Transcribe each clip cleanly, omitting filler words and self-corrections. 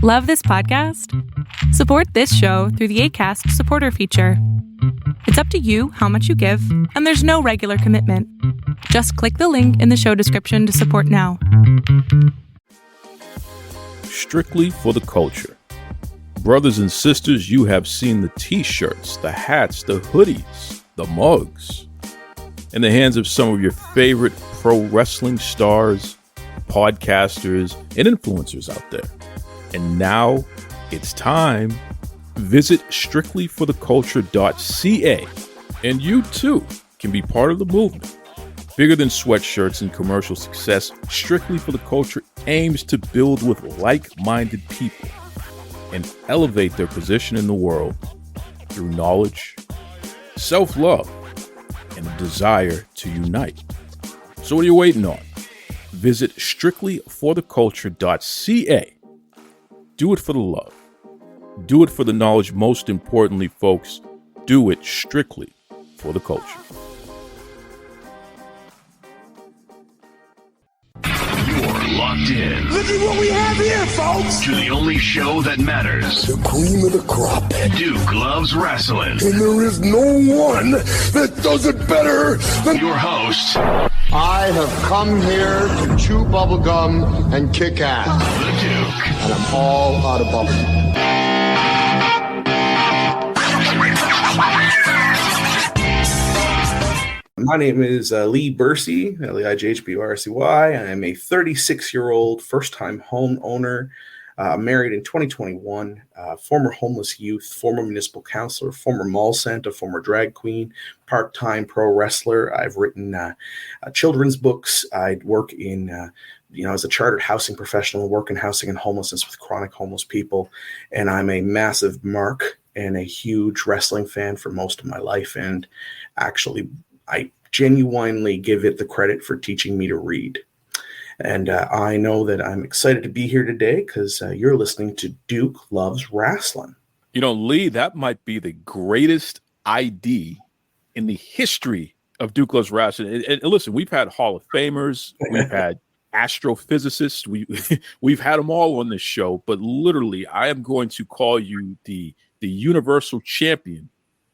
Love this podcast? Support this show through the Acast supporter feature. It's up to you how much you give, and there's no regular commitment. Just click the link in the show description to support now. Strictly for the culture. Brothers and sisters, you have seen the t-shirts, the hats, the hoodies, the mugs in the hands of some of your favorite pro wrestling stars, podcasters, and influencers out there. And now it's time. Visit strictlyfortheculture.ca and you too can be part of the movement. Bigger than sweatshirts and commercial success, Strictly for the Culture aims to build with like-minded people and elevate their position in the world through knowledge, self-love, and a desire to unite. So what are you waiting on? Visit strictlyfortheculture.ca. Do it for the love. Do it for the knowledge. Most importantly, folks, do it strictly for the culture. You're locked in. Look at what we have here, folks. To the only show that matters. The cream of the crop. Duke loves wrestling. And there is no one that does it better than your host. I have come here to chew bubblegum and kick ass. The Duke. And I'm all out of bubblegum. My name is Leigh Bursey, Leigh-Bursey. I am a 36-year-old first-time homeowner, married in 2021, former homeless youth, former municipal councillor, former mall Santa, former drag queen, part-time pro wrestler. I've written children's books. I work in, as a chartered housing professional, work in housing and homelessness with chronic homeless people. And I'm a massive mark and a huge wrestling fan for most of my life. And actually, I genuinely give it the credit for teaching me to read. And I know that I'm excited to be here today because you're listening to Duke Loves Rasslin. You know, Lee, that might be the greatest ID in the history of Duke Loves Rasslin. And listen, we've had Hall of Famers, we've had astrophysicists, we've had them all on this show. But literally, I am going to call you the universal champion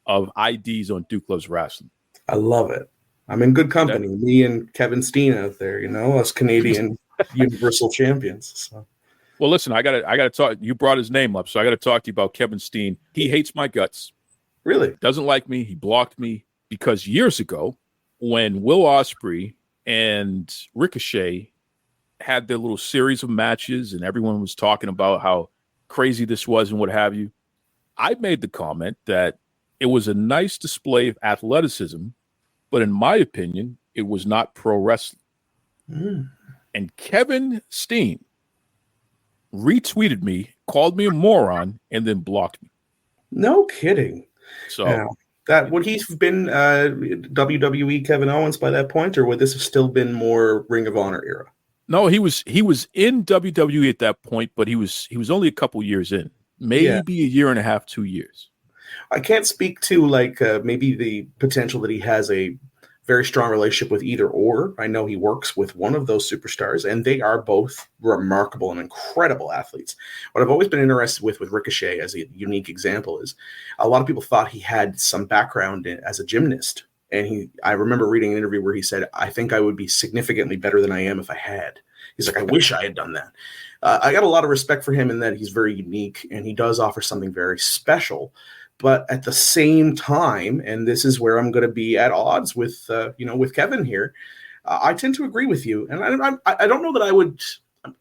of IDs on Duke Loves Rasslin. I love it. I'm in good company. Me and Kevin Steen out there, us Canadian universal champions. So. Well, listen, I gotta talk. You brought his name up, so I gotta talk to you about Kevin Steen. He hates my guts. Really? Doesn't like me. He blocked me because years ago, when Will Ospreay and Ricochet had their little series of matches, and everyone was talking about how crazy this was and what have you, I made the comment that it was a nice display of athleticism, but in my opinion, it was not pro wrestling. And Kevin Steen retweeted me, called me a moron, and then blocked me. No kidding. So now, would he have been WWE Kevin Owens by that point, or would this have still been more Ring of Honor era? No, he was in WWE at that point, but he was only a couple years in, maybe a year and a half, 2 years. I can't speak to maybe the potential that he has a very strong relationship with either or. I know he works with one of those superstars, and they are both remarkable and incredible athletes. What I've always been interested with Ricochet as a unique example is a lot of people thought he had some background as a gymnast. And I remember reading an interview where he said, I think I would be significantly better than I am if I had. He's like, I wish I had done that. I got a lot of respect for him in that he's very unique and he does offer something very special. But at the same time, and this is where I'm going to be at odds with, with Kevin here, I tend to agree with you. And I don't know that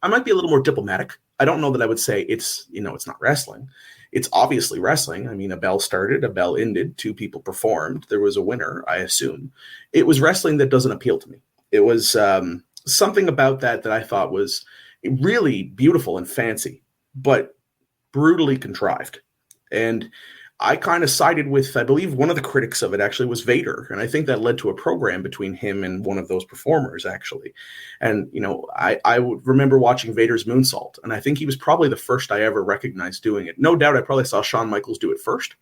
I might be a little more diplomatic. I don't know that I would say it's not wrestling. It's obviously wrestling. I mean, a bell started, a bell ended, two people performed. There was a winner, I assume. It was wrestling that doesn't appeal to me. It was something about that I thought was really beautiful and fancy, but brutally contrived. And I kind of sided with, I believe one of the critics of it actually was Vader. And I think that led to a program between him and one of those performers, actually. And, I would remember watching Vader's moonsault. And I think he was probably the first I ever recognized doing it. No doubt I probably saw Shawn Michaels do it first.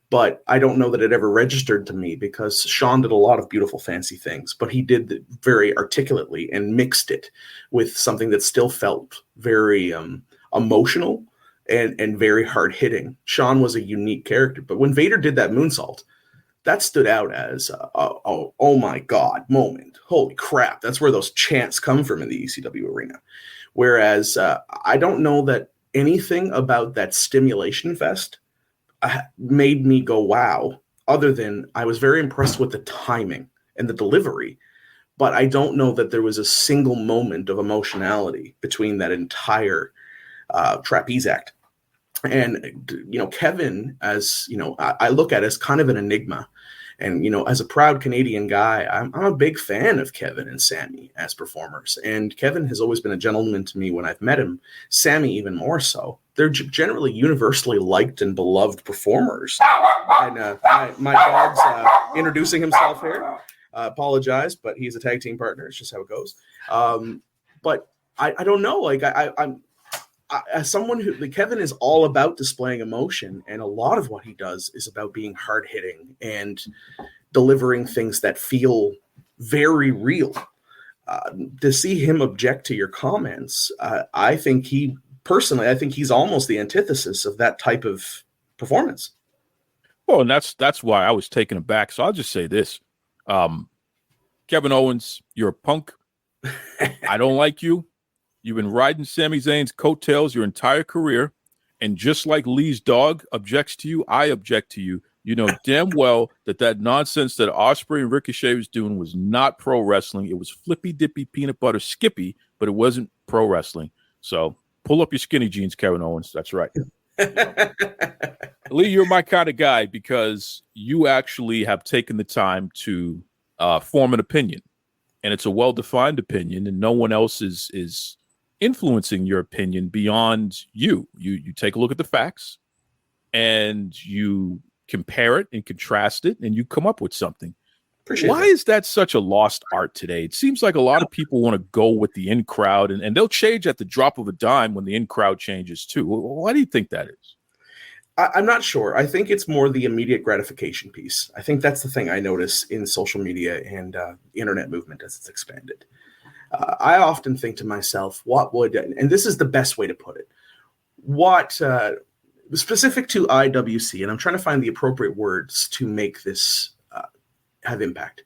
But I don't know that it ever registered to me because Shawn did a lot of beautiful, fancy things. But he did it very articulately and mixed it with something that still felt very emotional. and very hard hitting. Shawn was a unique character, but when Vader did that moonsault, that stood out as oh my God moment. Holy crap. That's where those chants come from in the ECW arena. Whereas I don't know that anything about that stimulation fest made me go, wow, other than I was very impressed with the timing and the delivery. But I don't know that there was a single moment of emotionality between that entire trapeze act. And, Kevin, as, I look at as kind of an enigma. And, as a proud Canadian guy, I'm a big fan of Kevin and Sammy as performers. And Kevin has always been a gentleman to me when I've met him. Sammy even more so. They're generally universally liked and beloved performers. And my dog's introducing himself here. Apologize, but he's a tag team partner. It's just how it goes. But I don't know. Like I'm as someone who Kevin is all about displaying emotion, and a lot of what he does is about being hard hitting and delivering things that feel very real. To see him object to your comments, I think he's almost the antithesis of that type of performance. Well, and that's why I was taken aback. So I'll just say this. Kevin Owens, you're a punk. I don't like you. You've been riding Sami Zayn's coattails your entire career. And just like Lee's dog objects to you, I object to you. You know damn well that nonsense that Ospreay and Ricochet was doing was not pro wrestling. It was flippy dippy peanut butter skippy, but it wasn't pro wrestling. So pull up your skinny jeans, Kevin Owens. That's right. Lee, you're my kind of guy because you actually have taken the time to form an opinion, and it's a well-defined opinion, and no one else is influencing your opinion beyond you. You take a look at the facts, and you compare it and contrast it, and you come up with something. Why is that such a lost art today? It seems like a lot of people want to go with the in crowd, and they'll change at the drop of a dime when the in crowd changes too. Why do you think that is? I'm not sure. I think it's more the immediate gratification piece. I think that's the thing I notice in social media and internet movement as it's expanded. I often think to myself, what would, and this is the best way to put it, what specific to IWC, and I'm trying to find the appropriate words to make this have impact.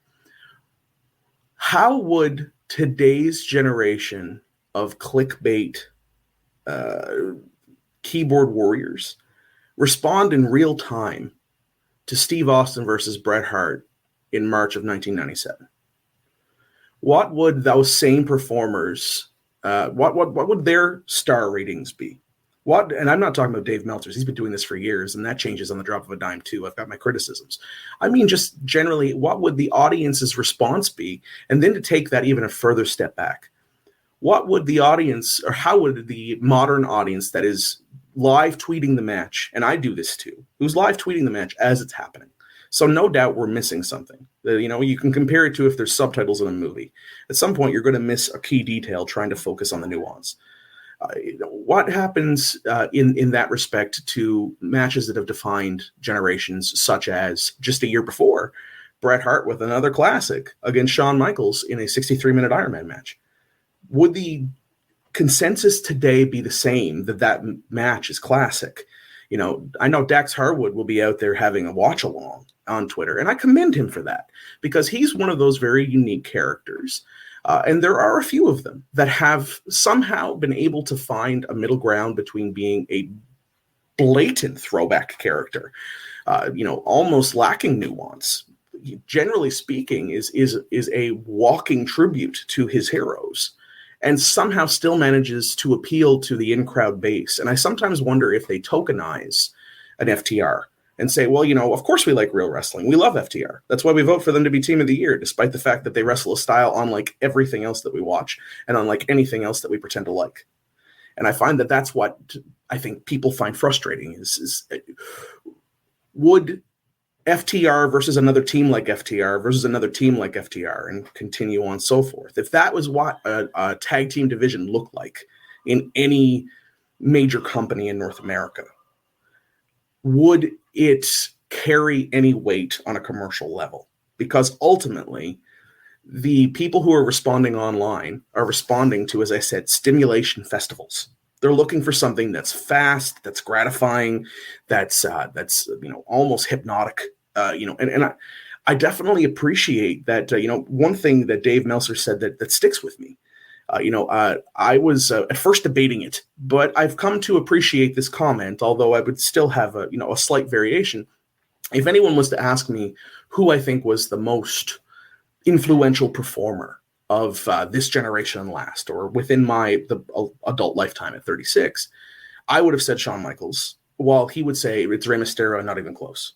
How would today's generation of clickbait keyboard warriors respond in real time to Steve Austin versus Bret Hart in March of 1997? What would those same performers, what would their star ratings be? And I'm not talking about Dave Meltzer's. He's been doing this for years, and that changes on the drop of a dime too. I've got my criticisms. I mean, just generally, what would the audience's response be? And then to take that even a further step back, what would the audience, or how would the modern audience that is live tweeting the match, and I do this too, who's live tweeting the match as it's happening. So no doubt we're missing something. You can compare it to if there's subtitles in a movie. At some point, you're going to miss a key detail trying to focus on the nuance. What happens in that respect to matches that have defined generations, such as just a year before, Bret Hart with another classic against Shawn Michaels in a 63-minute Iron Man match? Would the consensus today be the same that match is classic? I know Dax Harwood will be out there having a watch along on Twitter, and I commend him for that because he's one of those very unique characters. And there are a few of them that have somehow been able to find a middle ground between being a blatant throwback character, almost lacking nuance. Generally speaking, is a walking tribute to his heroes, and somehow still manages to appeal to the in-crowd base. And I sometimes wonder if they tokenize an FTR and say, well, of course we like real wrestling. We love FTR. That's why we vote for them to be Team of the Year, despite the fact that they wrestle a style unlike everything else that we watch and unlike anything else that we pretend to like. And I find that that's what I think people find frustrating is would FTR versus another team like FTR versus another team like FTR and continue on so forth. If that was what a tag team division looked like in any major company in North America, would it carry any weight on a commercial level? Because ultimately, the people who are responding online are responding to, as I said, stimulation festivals. They're looking for something that's fast, that's gratifying, that's almost hypnotic. I definitely appreciate that. One thing that Dave Meltzer said that sticks with me. I was at first debating it, but I've come to appreciate this comment, although I would still have a slight variation. If anyone was to ask me who I think was the most influential performer of this generation and last, or within the adult lifetime at 36, I would have said Shawn Michaels, while he would say it's Rey Mysterio, not even close.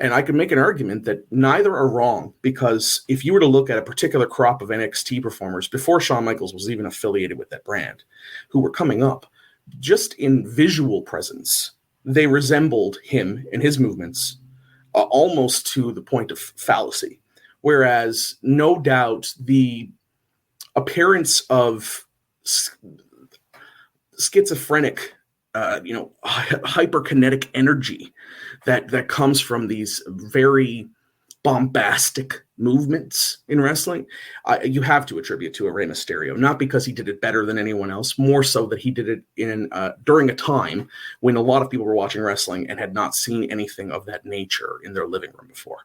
And I could make an argument that neither are wrong, because if you were to look at a particular crop of NXT performers before Shawn Michaels was even affiliated with that brand, who were coming up, just in visual presence, they resembled him and his movements almost to the point of fallacy. Whereas, no doubt, the appearance of schizophrenic, hyperkinetic energy that comes from these very bombastic movements in wrestling, you have to attribute to a Rey Mysterio, not because he did it better than anyone else, more so that he did it during a time when a lot of people were watching wrestling and had not seen anything of that nature in their living room before.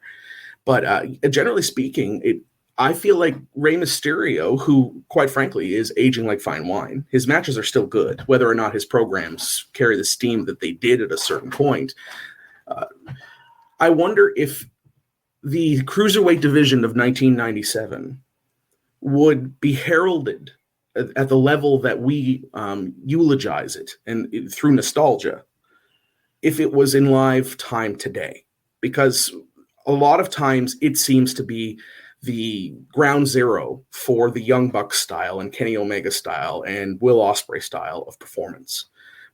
But generally speaking, I feel like Rey Mysterio, who, quite frankly, is aging like fine wine, his matches are still good, whether or not his programs carry the steam that they did at a certain point. I wonder if the cruiserweight division of 1997 would be heralded at the level that we eulogize it, and through nostalgia, if it was in live time today. Because a lot of times it seems to be the ground zero for the Young Bucks style and Kenny Omega style and Will Ospreay style of performance.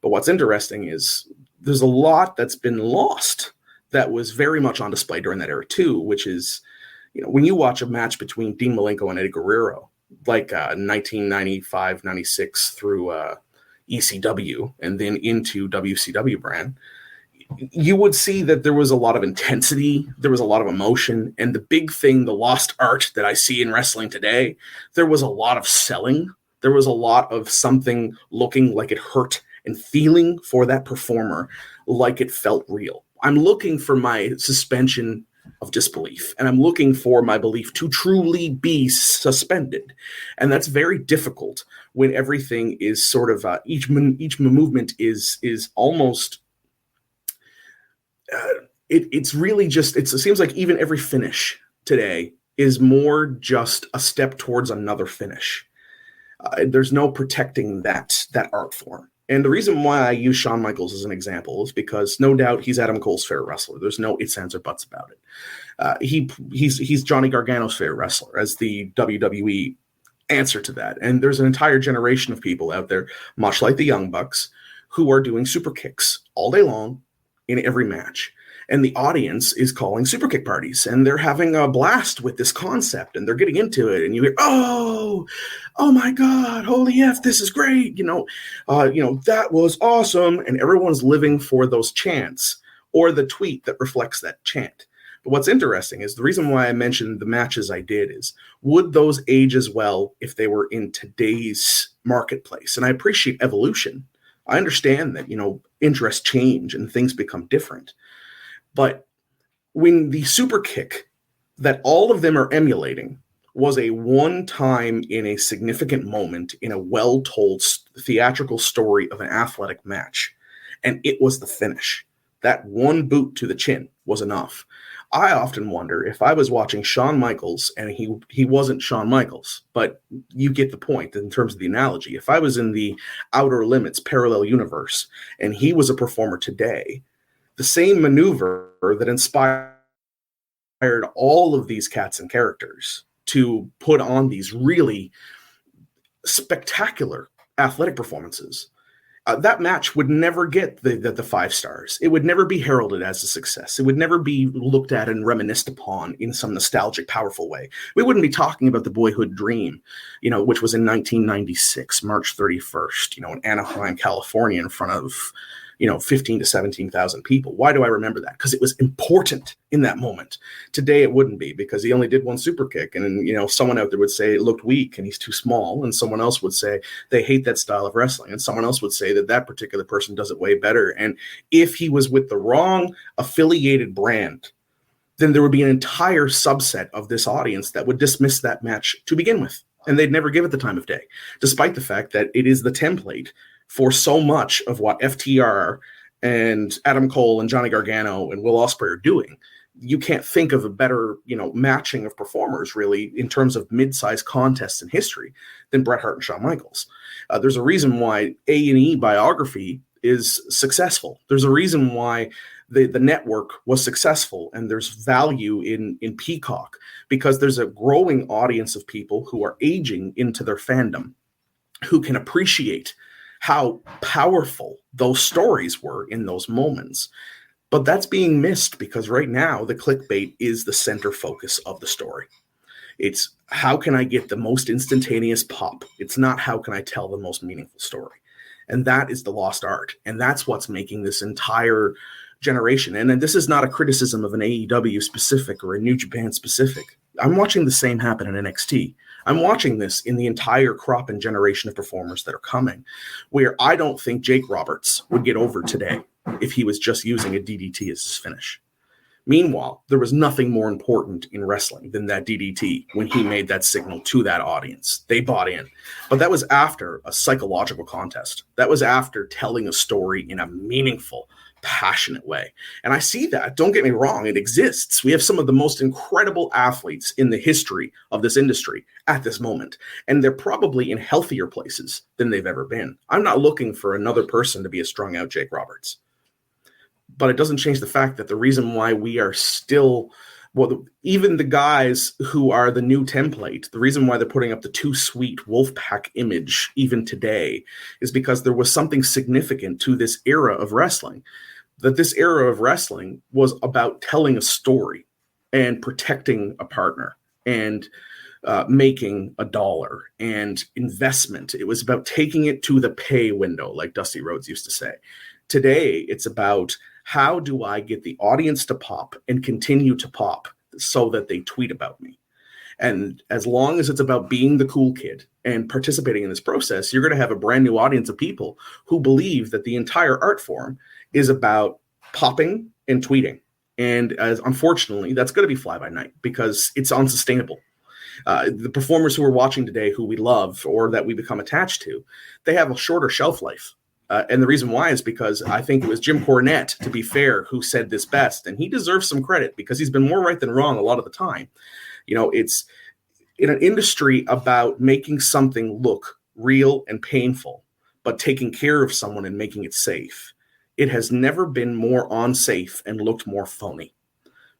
But what's interesting is there's a lot that's been lost that was very much on display during that era too, which is, when you watch a match between Dean Malenko and Eddie Guerrero, like 1995, 96 through ECW and then into WCW brand, you would see that there was a lot of intensity, there was a lot of emotion, and the big thing, the lost art that I see in wrestling today, there was a lot of selling. There was a lot of something looking like it hurt and feeling for that performer like it felt real. I'm looking for my suspension of disbelief, and I'm looking for my belief to truly be suspended. And that's very difficult when everything is sort of, each movement is almost... It's really just, it seems like even every finish today is more just a step towards another finish. There's no protecting that art form. And the reason why I use Shawn Michaels as an example is because no doubt he's Adam Cole's favorite wrestler. There's no ifs, ands, or buts about it. He's Johnny Gargano's favorite wrestler as the WWE answer to that. And there's an entire generation of people out there, much like the Young Bucks, who are doing super kicks all day long in every match. And the audience is calling super kick parties, and they're having a blast with this concept, and they're getting into it. And you hear, oh my God, holy F, this is great. That was awesome. And everyone's living for those chants or the tweet that reflects that chant. But what's interesting is the reason why I mentioned the matches I did is, would those age as well if they were in today's marketplace? And I appreciate evolution. I understand that, interests change and things become different. But when the super kick that all of them are emulating was a one time in a significant moment in a well-told theatrical story of an athletic match, and it was the finish, that one boot to the chin was enough. I often wonder if I was watching Shawn Michaels and he wasn't Shawn Michaels, but you get the point in terms of the analogy. If I was in the Outer Limits parallel universe and he was a performer today, the same maneuver that inspired all of these cats and characters to put on these really spectacular athletic performances, that match would never get the 5 stars. It would never be heralded as a success. It would never be looked at and reminisced upon in some nostalgic, powerful way. We wouldn't be talking about the Boyhood Dream, which was in 1996, March 31st, in Anaheim, California, in front of 15 to 17,000 people. Why do I remember that? Because it was important in that moment. Today it wouldn't be, because he only did one super kick, and someone out there would say it looked weak and he's too small, and someone else would say they hate that style of wrestling, and someone else would say that particular person does it way better. And if he was with the wrong affiliated brand, then there would be an entire subset of this audience that would dismiss that match to begin with, and they'd never give it the time of day, despite the fact that it is the template for so much of what FTR and Adam Cole and Johnny Gargano and Will Ospreay are doing. You can't think of a better, matching of performers, really, in terms of mid-sized contests in history than Bret Hart and Shawn Michaels. There's a reason why A&E biography is successful. There's a reason why the network was successful, and there's value in Peacock, because there's a growing audience of people who are aging into their fandom, who can appreciate how powerful those stories were in those moments. But that's being missed, because right now the clickbait is the center focus of the story. It's how can I get the most instantaneous pop? It's not how can I tell the most meaningful story. And that is the lost art. And that's what's making this entire generation. And this is not a criticism of an AEW specific or a New Japan specific. I'm watching the same happen in NXT. I'm watching this in the entire crop and generation of performers that are coming, where I don't think Jake Roberts would get over today if he was just using a DDT as his finish. Meanwhile, there was nothing more important in wrestling than that DDT when he made that signal to that audience. They bought in. But that was after a psychological contest. That was after telling a story in a meaningful, passionate way. And I see that. Don't get me wrong. It exists. We have some of the most incredible athletes in the history of this industry at this moment. And they're probably in healthier places than they've ever been. I'm not looking for another person to be a strung out Jake Roberts. But it doesn't change the fact that the reason why we are still, even the guys who are the new template, the reason why they're putting up the Too Sweet Wolfpack image even today is because there was something significant to this era of wrestling. That this era of wrestling was about telling a story and protecting a partner and making a dollar and investment. It was about taking it to the pay window, like Dusty Rhodes used to say. Today, it's about how do I get the audience to pop and continue to pop so that they tweet about me. And as long as it's about being the cool kid and participating in this process, you're going to have a brand new audience of people who believe that the entire art form is about popping and tweeting. And as unfortunately, that's going to be fly by night because it's unsustainable. The performers who are watching today, who we love or that we become attached to, they have a shorter shelf life. And the reason why is because I think it was Jim Cornette, to be fair, who said this best. And he deserves some credit because he's been more right than wrong a lot of the time. It's in an industry about making something look real and painful, but taking care of someone and making it safe. It has never been more unsafe and looked more phony.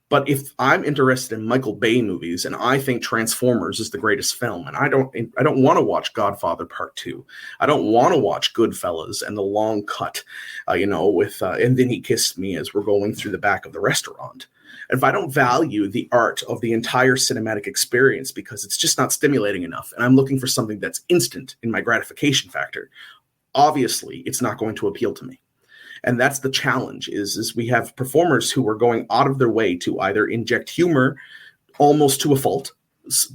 But if I'm interested in Michael Bay movies and I think Transformers is the greatest film, and I don't want to watch Godfather Part 2. I don't want to watch Goodfellas and The Long Cut, with And Then He Kissed Me as we're going through the back of the restaurant. If I don't value the art of the entire cinematic experience because it's just not stimulating enough, and I'm looking for something that's instant in my gratification factor, obviously it's not going to appeal to me. And that's the challenge is we have performers who are going out of their way to either inject humor almost to a fault.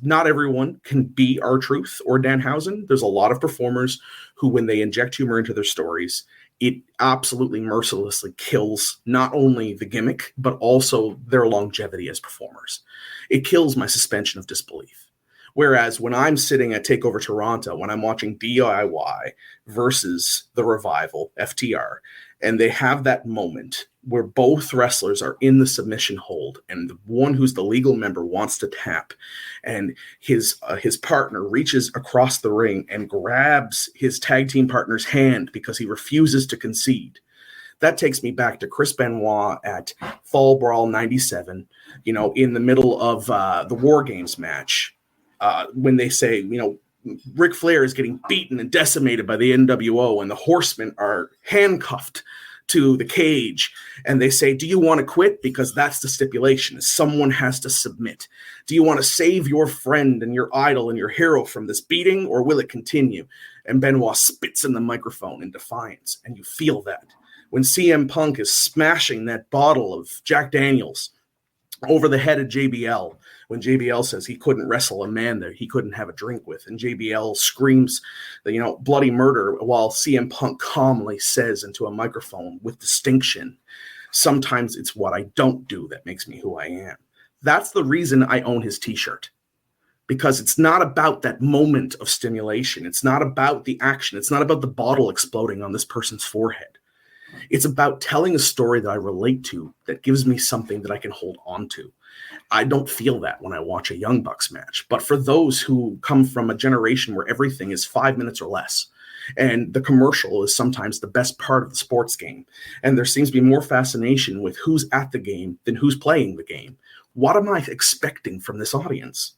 Not everyone can be R-Truth or Danhausen. There's a lot of performers who, when they inject humor into their stories, it absolutely mercilessly kills not only the gimmick, but also their longevity as performers. It kills my suspension of disbelief. Whereas when I'm sitting at TakeOver Toronto, when I'm watching DIY versus The Revival, FTR, and they have that moment where both wrestlers are in the submission hold and the one who's the legal member wants to tap, and his partner reaches across the ring and grabs his tag team partner's hand because he refuses to concede. That takes me back to Chris Benoit at Fall Brawl 97, in the middle of the War Games match. When they say, Ric Flair is getting beaten and decimated by the NWO and the Horsemen are handcuffed to the cage, and they say, do you want to quit? Because that's the stipulation. Someone has to submit. Do you want to save your friend and your idol and your hero from this beating, or will it continue? And Benoit spits in the microphone in defiance, and you feel that. when CM Punk is smashing that bottle of Jack Daniels over the head of JBL, when JBL says he couldn't wrestle a man that he couldn't have a drink with, and JBL screams, bloody murder, while CM Punk calmly says into a microphone with distinction, sometimes it's what I don't do that makes me who I am. That's the reason I own his t-shirt, because it's not about that moment of stimulation. It's not about the action. It's not about the bottle exploding on this person's forehead. It's about telling a story that I relate to, that gives me something that I can hold on to. I don't feel that when I watch a Young Bucks match. But for those who come from a generation where everything is 5 minutes or less, and the commercial is sometimes the best part of the sports game, and there seems to be more fascination with who's at the game than who's playing the game, what am I expecting from this audience?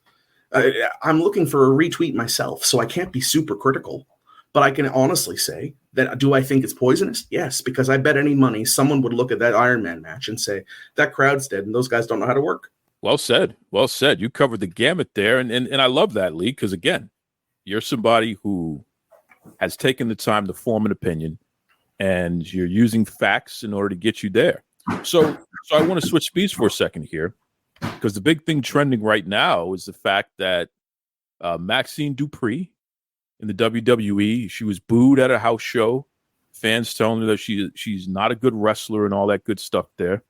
I'm looking for a retweet myself, so I can't be super critical. But I can honestly say that, do I think it's poisonous? Yes, because I bet any money someone would look at that Iron Man match and say, that crowd's dead and those guys don't know how to work. Well said. Well said. You covered the gamut there. And I love that, Leigh, because, again, you're somebody who has taken the time to form an opinion, and you're using facts in order to get you there. So I want to switch speeds for a second here, because the big thing trending right now is the fact that Maxine Dupree in the WWE, she was booed at a house show. Fans telling her that she's not a good wrestler and all that good stuff there.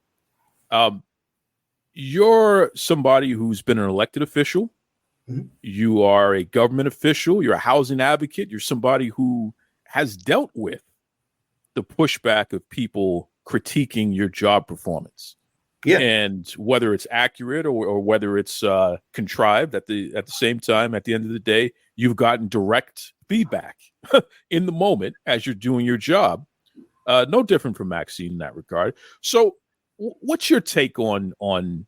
You're somebody who's been an elected official. Mm-hmm. You are a government official. You're a housing advocate. You're somebody who has dealt with the pushback of people critiquing your job performance. Yeah. And whether it's accurate or whether it's contrived, at the same time, at the end of the day, you've gotten direct feedback in the moment as you're doing your job. No different from Maxine in that regard. So what's your take on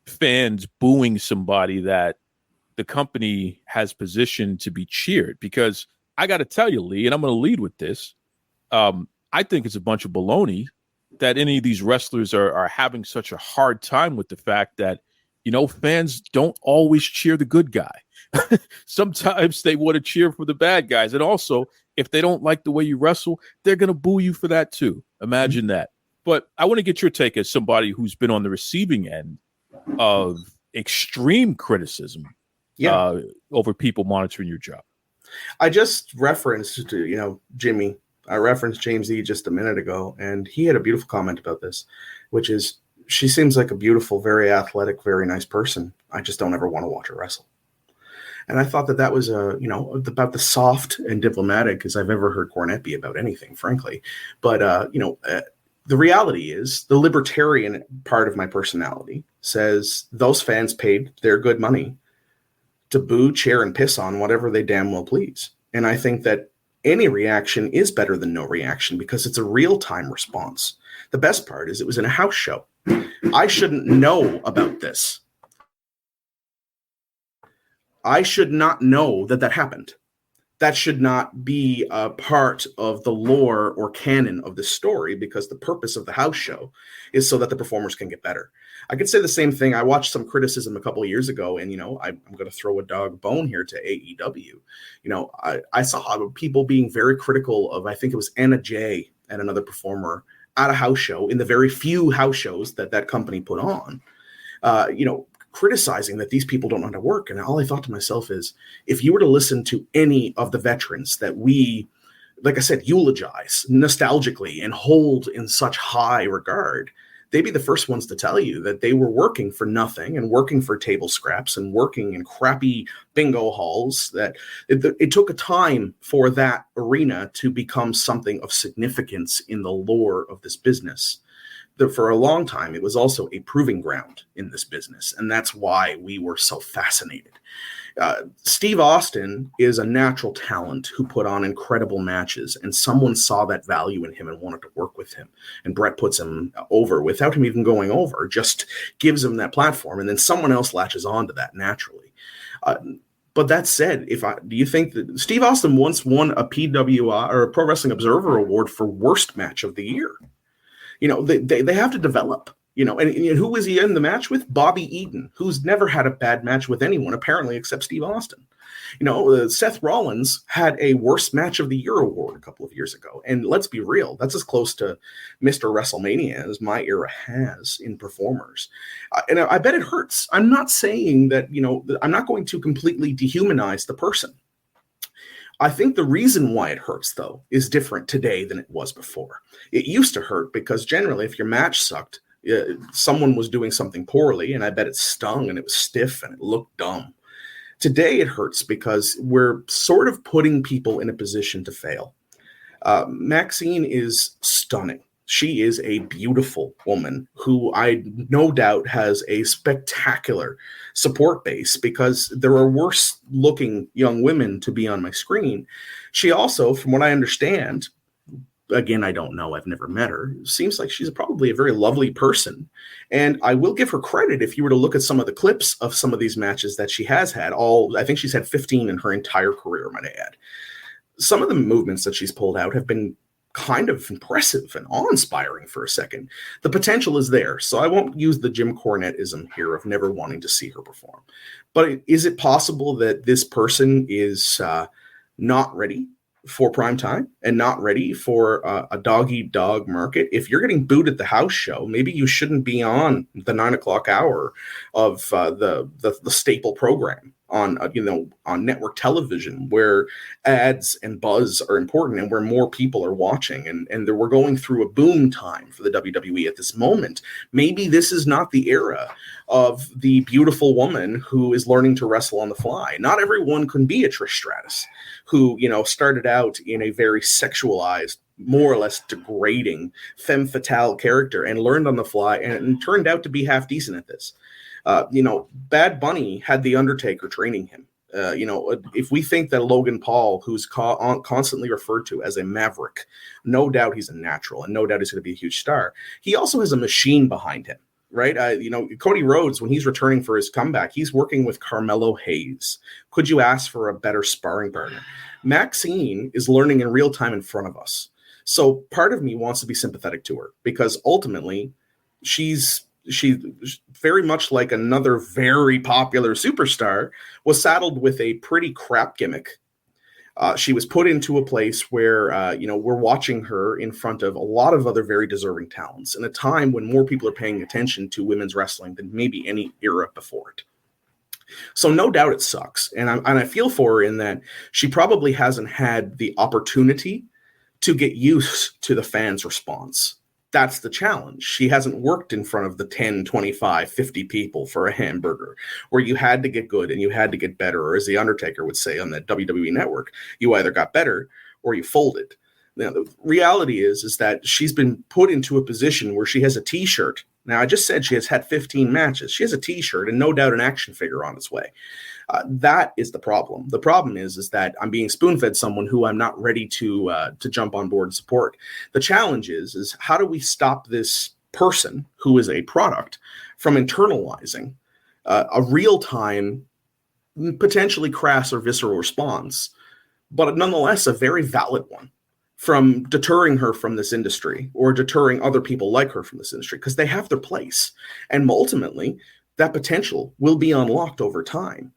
fans booing somebody that the company has positioned to be cheered? Because I got to tell you, Leigh, and I'm going to lead with this, I think it's a bunch of baloney that any of these wrestlers are having such a hard time with the fact that, fans don't always cheer the good guy. Sometimes they want to cheer for the bad guys. And also, if they don't like the way you wrestle, they're going to boo you for that too. Imagine that. But I want to get your take as somebody who's been on the receiving end of extreme criticism over people monitoring your job. I just referenced to, Jimmy. I referenced James E. just a minute ago, and he had a beautiful comment about this, which is, she seems like a beautiful, very athletic, very nice person. I just don't ever want to watch her wrestle. And I thought that was about the soft and diplomatic as I've ever heard Cornette be about anything, frankly. But, the reality is the libertarian part of my personality says those fans paid their good money to boo, cheer, and piss on whatever they damn well please. And I think that any reaction is better than no reaction because it's a real-time response. The best part is it was in a house show. I shouldn't know about this. I should not know that happened. That should not be a part of the lore or canon of this story, because the purpose of the house show is so that the performers can get better. I could say the same thing. I watched some criticism a couple of years ago, and, I'm going to throw a dog bone here to AEW. I saw people being very critical of, I think it was Anna Jay and another performer at a house show, in the very few house shows that company put on, criticizing that these people don't know how to work. And all I thought to myself is, if you were to listen to any of the veterans that we, like I said, eulogize nostalgically and hold in such high regard, they'd be the first ones to tell you that they were working for nothing and working for table scraps and working in crappy bingo halls, that it took a time for that arena to become something of significance in the lore of this business. For a long time, it was also a proving ground in this business, and that's why we were so fascinated. Steve Austin is a natural talent who put on incredible matches, and someone saw that value in him and wanted to work with him. And Brett puts him over without him even going over, just gives him that platform, and then someone else latches on to that naturally. But that said, do you think that Steve Austin once won a PWI or a Pro Wrestling Observer Award for worst match of the year? They have to develop, and who was he in the match with? Bobby Eaton, who's never had a bad match with anyone, apparently, except Steve Austin. Seth Rollins had a Worst Match of the Year award a couple of years ago. And let's be real, that's as close to Mr. WrestleMania as my era has in performers. And I bet it hurts. I'm not saying that, I'm not going to completely dehumanize the person. I think the reason why it hurts, though, is different today than it was before. It used to hurt because generally if your match sucked, someone was doing something poorly, and I bet it stung and it was stiff and it looked dumb. Today it hurts because we're sort of putting people in a position to fail. Maxine is stunning. She is a beautiful woman who I no doubt has a spectacular support base because there are worse looking young women to be on my screen. She also, from what I understand, again, I don't know, I've never met her, seems like she's probably a very lovely person. And I will give her credit if you were to look at some of the clips of some of these matches that she has had. I think she's had 15 in her entire career, might I add. Some of the movements that she's pulled out have been kind of impressive and awe-inspiring for a second. The potential is there, so I won't use the Jim Cornette-ism here of never wanting to see her perform. But is it possible that this person is not ready for prime time and not ready for a dog-eat-dog market? If you're getting booed at the house show, maybe you shouldn't be on the 9 o'clock hour of the staple program on network television, where ads and buzz are important and where more people are watching, and we're going through a boom time for the WWE at this moment. Maybe this is not the era of the beautiful woman who is learning to wrestle on the fly. Not everyone can be a Trish Stratus, who started out in a very sexualized, more or less degrading femme fatale character and learned on the fly and turned out to be half decent at this. Bad Bunny had The Undertaker training him. If we think that Logan Paul, who's constantly referred to as a maverick, no doubt he's a natural and no doubt he's going to be a huge star. He also has a machine behind him, right? Cody Rhodes, when he's returning for his comeback, he's working with Carmelo Hayes. Could you ask for a better sparring partner? Maxine is learning in real time in front of us. So part of me wants to be sympathetic to her because ultimately she's very much like another very popular superstar, was saddled with a pretty crap gimmick. She was put into a place where, we're watching her in front of a lot of other very deserving talents in a time when more people are paying attention to women's wrestling than maybe any era before it. So no doubt it sucks. And I feel for her in that she probably hasn't had the opportunity to get used to the fans' response. That's the challenge. She hasn't worked in front of the 10, 25, 50 people for a hamburger where you had to get good and you had to get better. Or as The Undertaker would say on the WWE network, you either got better or you folded. Now, the reality is that she's been put into a position where she has a t-shirt. Now, I just said she has had 15 matches. She has a t-shirt and no doubt an action figure on its way. That is the problem. The problem is that I'm being spoon-fed someone who I'm not ready to jump on board and support. The challenge is how do we stop this person who is a product from internalizing a real-time, potentially crass or visceral response, but nonetheless a very valid one, from deterring her from this industry or deterring other people like her from this industry, because they have their place. And ultimately, that potential will be unlocked over time.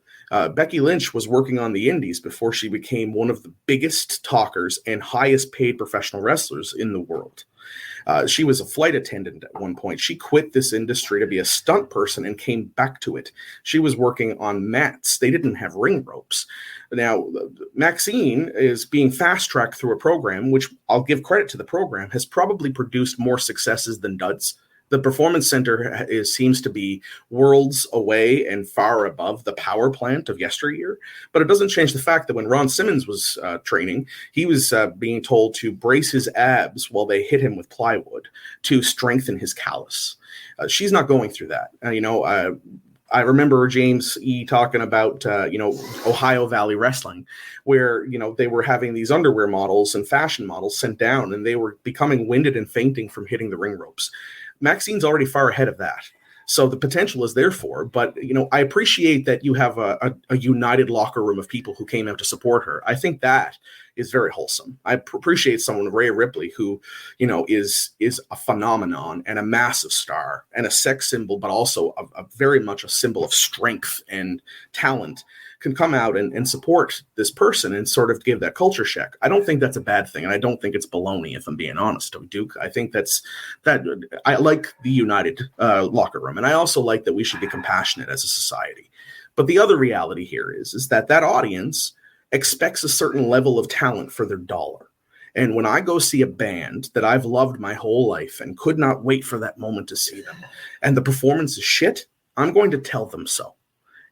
Becky Lynch was working on the indies before she became one of the biggest talkers and highest paid professional wrestlers in the world. She was a flight attendant at one point. She quit this industry to be a stunt person and came back to it. She was working on mats. They didn't have ring ropes. Now, Maxine is being fast-tracked through a program, which I'll give credit to the program, has probably produced more successes than duds. The Performance Center seems to be worlds away and far above the power plant of yesteryear. But it doesn't change the fact that when Ron Simmons was training, he was being told to brace his abs while they hit him with plywood to strengthen his callus. She's not going through that. I remember James E. talking about, Ohio Valley Wrestling, where, they were having these underwear models and fashion models sent down, and they were becoming winded and fainting from hitting the ring ropes. Maxine's already far ahead of that. So the potential is there for, but, I appreciate that you have a united locker room of people who came out to support her. I think that is very wholesome. I appreciate someone, Rhea Ripley, who, is a phenomenon and a massive star and a sex symbol, but also a very much a symbol of strength and talent, can come out and support this person and sort of give that culture check. I don't think that's a bad thing, and I don't think it's baloney, if I'm being honest, Duke. I think that I like the united locker room, and I also like that we should be compassionate as a society. But the other reality here is that audience expects a certain level of talent for their dollar. And when I go see a band that I've loved my whole life and could not wait for that moment to see them, and the performance is shit, I'm going to tell them so.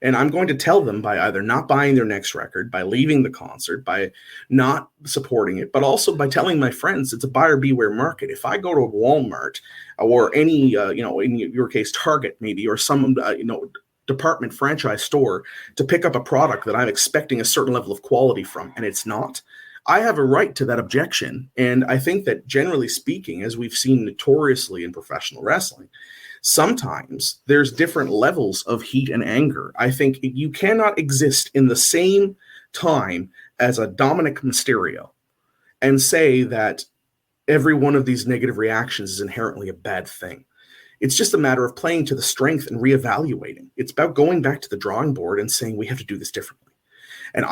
And I'm going to tell them by either not buying their next record, by leaving the concert, by not supporting it, but also by telling my friends it's a buyer beware market. If I go to a Walmart or any, in your case, Target maybe, or some, department franchise store to pick up a product that I'm expecting a certain level of quality from, and it's not, I have a right to that objection. And I think that generally speaking, as we've seen notoriously in professional wrestling, sometimes there's different levels of heat and anger. I think you cannot exist in the same time as a Dominic Mysterio and say that every one of these negative reactions is inherently a bad thing. It's just a matter of playing to the strength and reevaluating. It's about going back to the drawing board and saying, we have to do this differently. And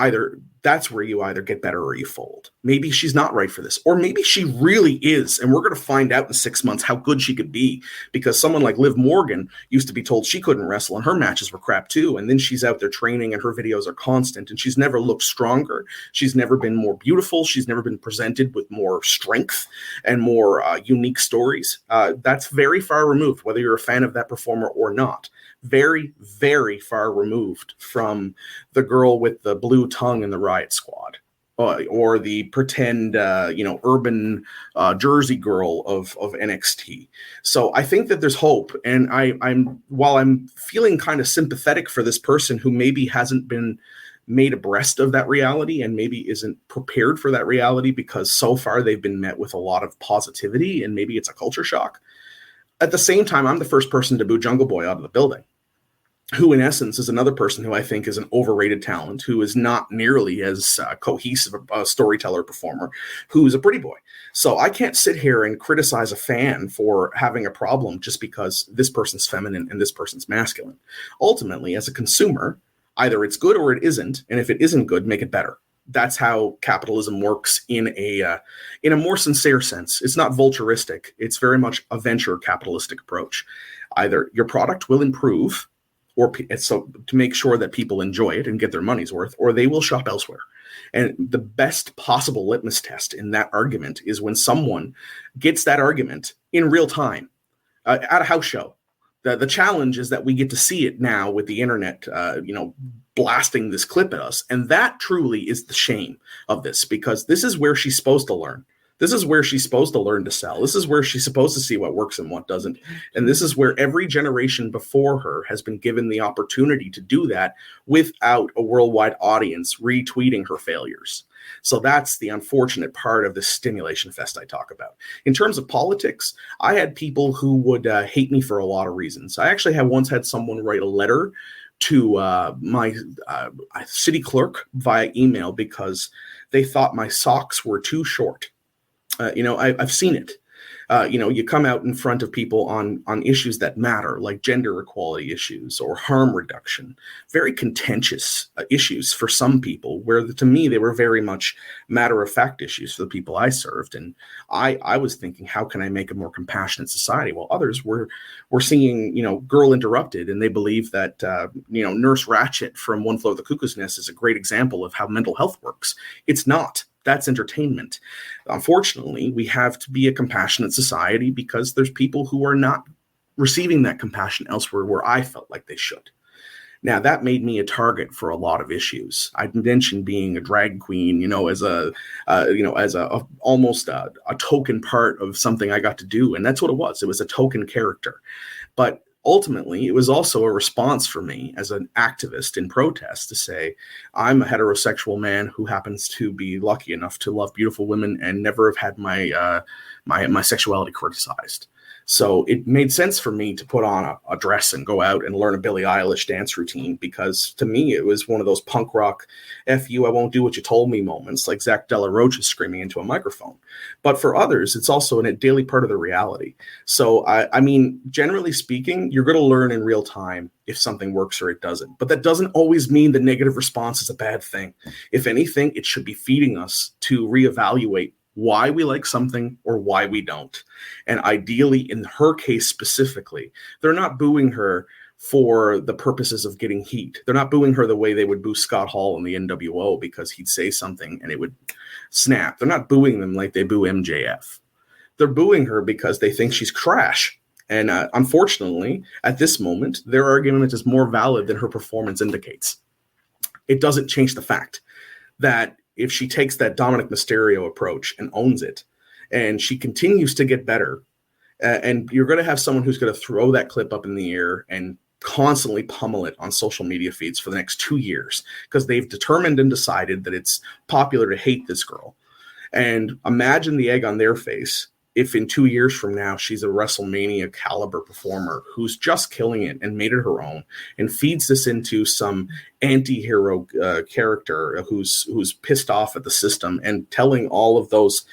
that's where you either get better or you fold. Maybe she's not right for this, or maybe she really is. And we're going to find out in 6 months how good she could be, because someone like Liv Morgan used to be told she couldn't wrestle and her matches were crap too. And then she's out there training and her videos are constant, and she's never looked stronger. She's never been more beautiful. She's never been presented with more strength and more unique stories. That's very far removed, whether you're a fan of that performer or not. Very, very far removed from the girl with the blue tongue in the Riot Squad, or the pretend, urban Jersey girl of NXT. So I think that there's hope, and while I'm feeling kind of sympathetic for this person who maybe hasn't been made abreast of that reality and maybe isn't prepared for that reality because so far they've been met with a lot of positivity and maybe it's a culture shock. At the same time, I'm the first person to boo Jungle Boy out of the building, who in essence is another person who I think is an overrated talent, who is not nearly as cohesive a storyteller performer, who's a pretty boy. So I can't sit here and criticize a fan for having a problem just because this person's feminine and this person's masculine. Ultimately, as a consumer, either it's good or it isn't, and if it isn't good, make it better. That's how capitalism works in a more sincere sense. It's not vulturistic. It's very much a venture capitalistic approach. Either your product will improve, or so to make sure that people enjoy it and get their money's worth, or they will shop elsewhere. And the best possible litmus test in that argument is when someone gets that argument in real time at a house show. The challenge is that we get to see it now with the internet, blasting this clip at us. And that truly is the shame of this, because this is where she's supposed to learn. This is where she's supposed to learn to sell. This is where she's supposed to see what works and what doesn't. And this is where every generation before her has been given the opportunity to do that without a worldwide audience retweeting her failures. So that's the unfortunate part of this stimulation fest I talk about. In terms of politics, I had people who would hate me for a lot of reasons. I actually once had someone write a letter to my city clerk via email because they thought my socks were too short. I've seen it. You come out in front of people on issues that matter, like gender equality issues or harm reduction, very contentious issues for some people, where to me, they were very much matter-of-fact issues for the people I served. And I was thinking, how can I make a more compassionate society? While others were seeing, Girl Interrupted, and they believe that, Nurse Ratched from One Flew Over the Cuckoo's Nest is a great example of how mental health works. It's not. That's entertainment. Unfortunately, we have to be a compassionate society because there's people who are not receiving that compassion elsewhere where I felt like they should. Now, that made me a target for a lot of issues. I mentioned being a drag queen, as almost a token part of something I got to do. And that's what it was. It was a token character. But ultimately, it was also a response for me as an activist in protest to say, I'm a heterosexual man who happens to be lucky enough to love beautiful women and never have had my my sexuality criticized. So it made sense for me to put on a dress and go out and learn a Billie Eilish dance routine, because to me, it was one of those punk rock, F you, I won't do what you told me moments, like Zach De La Rocha screaming into a microphone. But for others, it's also a daily part of the reality. So, I mean, generally speaking, you're going to learn in real time if something works or it doesn't. But that doesn't always mean the negative response is a bad thing. If anything, it should be feeding us to reevaluate why we like something or why we don't. And ideally, in her case specifically, they're not booing her for the purposes of getting heat. They're not booing her the way they would boo Scott Hall in the NWO because he'd say something and it would snap. They're not booing them like they boo MJF. They're booing her because they think she's trash. And unfortunately, at this moment, their argument is more valid than her performance indicates. It doesn't change the fact that if she takes that Dominic Mysterio approach and owns it, and she continues to get better, and you're going to have someone who's going to throw that clip up in the air and constantly pummel it on social media feeds for the next 2 years, because they've determined and decided that it's popular to hate this girl. And imagine the egg on their face if in 2 years from now she's a WrestleMania caliber performer who's just killing it and made it her own, and feeds this into some anti-hero character who's pissed off at the system and telling all of those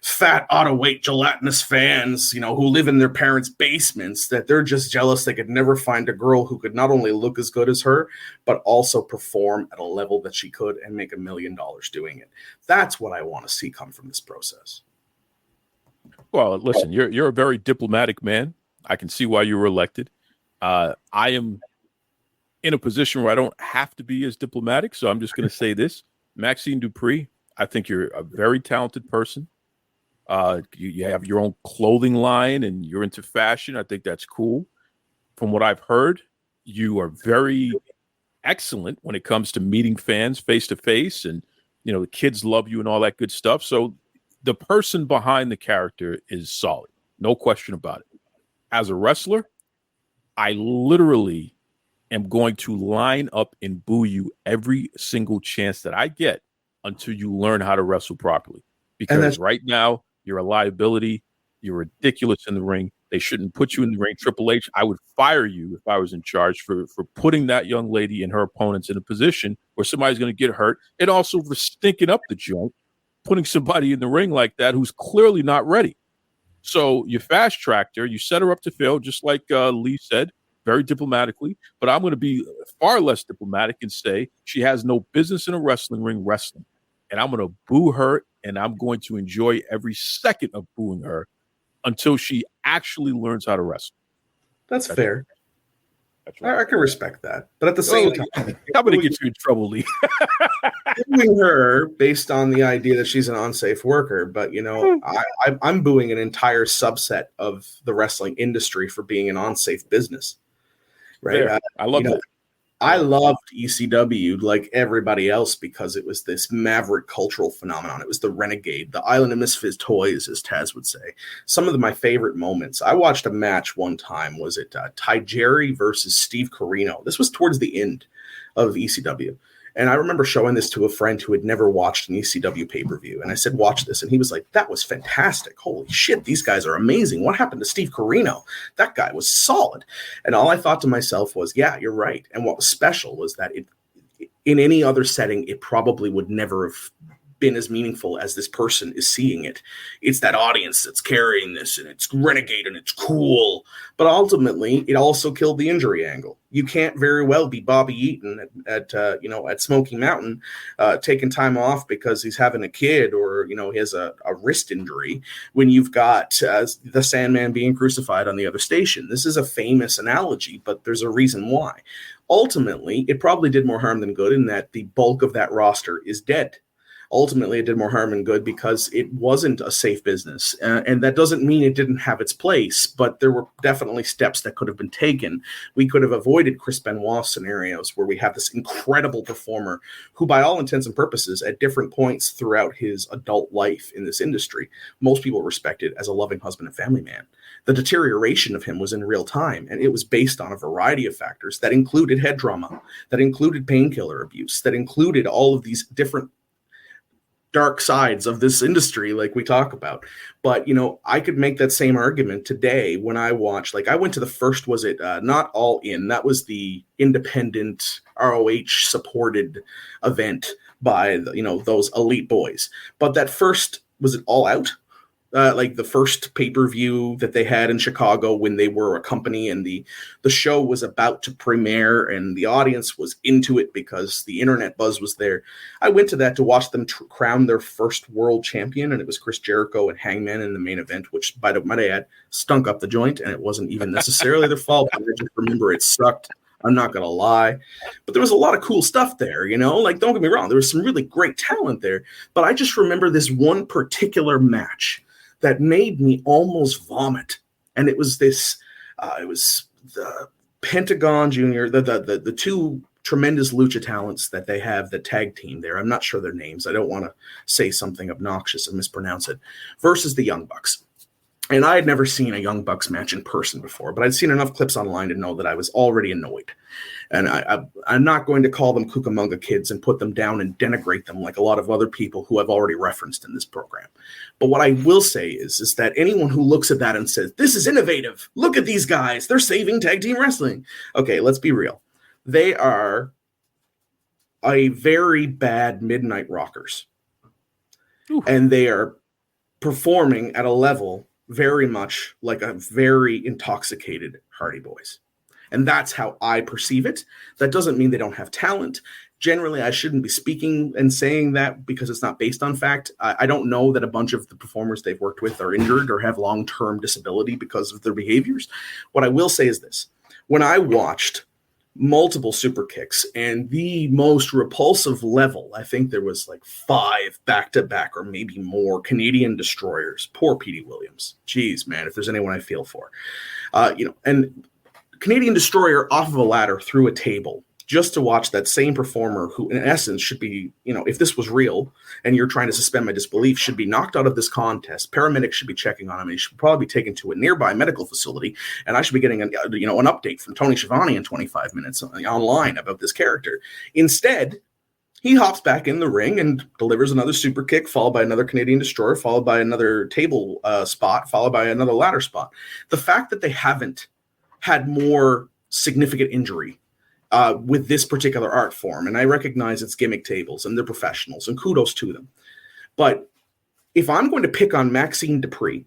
fat, out-of-weight, gelatinous fans, who live in their parents' basements, that they're just jealous they could never find a girl who could not only look as good as her, but also perform at a level that she could and make $1 million doing it. That's what I want to see come from this process. Well, listen, you're a very diplomatic man. I can see why you were elected. I am in a position where I don't have to be as diplomatic, so I'm just going to say this. Maxine Dupree, I think you're a very talented person. You have your own clothing line and you're into fashion. I think that's cool. From what I've heard, you are very excellent when it comes to meeting fans face to face, and the kids love you and all that good stuff. So the person behind the character is solid. No question about it. As a wrestler, I literally am going to line up and boo you every single chance that I get until you learn how to wrestle properly. Because right now, you're a liability. You're ridiculous in the ring. They shouldn't put you in the ring. Triple H, I would fire you if I was in charge for putting that young lady and her opponents in a position where somebody's going to get hurt, and also for stinking up the joint, putting somebody in the ring like that who's clearly not ready. So you fast-tracked her. You set her up to fail, just like Leigh said, very diplomatically. But I'm going to be far less diplomatic and say she has no business in a wrestling ring wrestling. And I'm going to boo her, and I'm going to enjoy every second of booing her until she actually learns how to wrestle. That's fair. That's right. I can respect that. But at the same time, I'm going to get you in trouble, Leigh. booing her based on the idea that she's an unsafe worker. But, I'm booing an entire subset of the wrestling industry for being an unsafe business. Right? I love that. I loved ECW like everybody else because it was this maverick cultural phenomenon. It was the renegade, the island of misfit toys, as Taz would say. Some of my favorite moments. I watched a match one time. Was it Ty Jerry versus Steve Corino? This was towards the end of ECW. And I remember showing this to a friend who had never watched an ECW pay-per-view. And I said, watch this. And he was like, that was fantastic. Holy shit, these guys are amazing. What happened to Steve Corino? That guy was solid. And all I thought to myself was, yeah, you're right. And what was special was that in any other setting, it probably would never have been as meaningful as this person is seeing it. It's that audience that's carrying this, and it's renegade and it's cool. But ultimately, it also killed the injury angle. You can't very well be Bobby Eaton at Smoky Mountain taking time off because he's having a kid or he has a wrist injury when you've got the Sandman being crucified on the other station. This is a famous analogy, but there's a reason why. Ultimately, it probably did more harm than good in that the bulk of that roster is dead. Ultimately, it did more harm than good because it wasn't a safe business. And that doesn't mean it didn't have its place, but there were definitely steps that could have been taken. We could have avoided Chris Benoit scenarios where we have this incredible performer who, by all intents and purposes, at different points throughout his adult life in this industry, most people respected as a loving husband and family man. The deterioration of him was in real time, and it was based on a variety of factors that included head trauma, that included painkiller abuse, that included all of these different dark sides of this industry like we talk about. But, you know, I could make that same argument today when I watched, like I went to the first, was it not All In? That was the independent ROH supported event by, you know, those elite boys. But that first, was it All Out? Like the first pay-per-view that they had in Chicago when they were a company, and the show was about to premiere and the audience was into it because the internet buzz was there. I went to that to watch them crown their first world champion, and it was Chris Jericho and Hangman in the main event, which by the might I add, stunk up the joint, and it wasn't even necessarily their fault. But I just remember it sucked. I'm not going to lie. But there was a lot of cool stuff there, you know? Like, don't get me wrong, there was some really great talent there. But I just remember this one particular match that made me almost vomit. And it was this, it was the Pentagon Junior, the two tremendous lucha talents that they have, the tag team there. I'm not sure their names. I don't want to say something obnoxious and mispronounce it, versus the Young Bucks. And I had never seen a Young Bucks match in person before, but I'd seen enough clips online to know that I was already annoyed. And I'm not going to call them Cucamonga kids and put them down and denigrate them like a lot of other people who I've already referenced in this program. But what I will say is that anyone who looks at that and says, this is innovative, look at these guys, they're saving tag team wrestling. Okay, let's be real. They are a very bad Midnight Rockers. Ooh. And they are performing at a level very much like a very intoxicated Hardy Boys. And that's how I perceive it. That doesn't mean they don't have talent. Generally, I shouldn't be speaking and saying that because it's not based on fact. I don't know that a bunch of the performers they've worked with are injured or have long-term disability because of their behaviors. What I will say is this. When I watched multiple super kicks and the most repulsive level, I think there was like 5 back-to-back or maybe more Canadian destroyers. Poor Petey Williams. Jeez, man, if there's anyone I feel for. You know, and Canadian destroyer off of a ladder through a table just to watch that same performer who in essence should be, you know, if this was real and you're trying to suspend my disbelief, should be knocked out of this contest. Paramedics should be checking on him. He should probably be taken to a nearby medical facility. And I should be getting an update from Tony Schiavone in 25 minutes online about this character. Instead, he hops back in the ring and delivers another super kick, followed by another Canadian destroyer, followed by another table spot, followed by another ladder spot. The fact that they haven't had more significant injury with this particular art form. And I recognize it's gimmick tables and they're professionals and kudos to them. But if I'm going to pick on Maxine Dupree,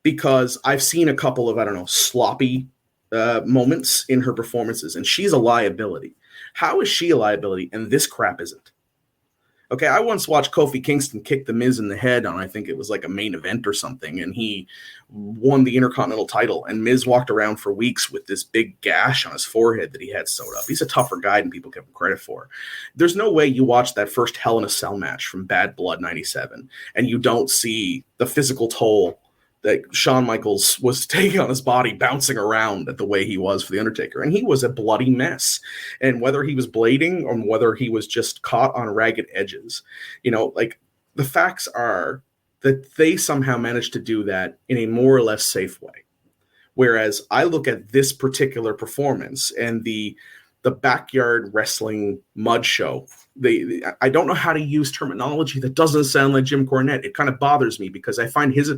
because I've seen a couple of, sloppy moments in her performances, and she's a liability. How is she a liability and this crap isn't? Okay, I once watched Kofi Kingston kick The Miz in the head on, I think it was like a main event or something, and he won the Intercontinental title, and Miz walked around for weeks with this big gash on his forehead that he had sewed up. He's a tougher guy than people give him credit for. There's no way you watch that first Hell in a Cell match from Bad Blood 97, and you don't see the physical toll that Shawn Michaels was taking on his body, bouncing around at the way he was for The Undertaker. And he was a bloody mess. And whether he was blading or whether he was just caught on ragged edges, the facts are that they somehow managed to do that in a more or less safe way. Whereas I look at this particular performance and the backyard wrestling mud show, I don't know how to use terminology that doesn't sound like Jim Cornette. It kind of bothers me because I find his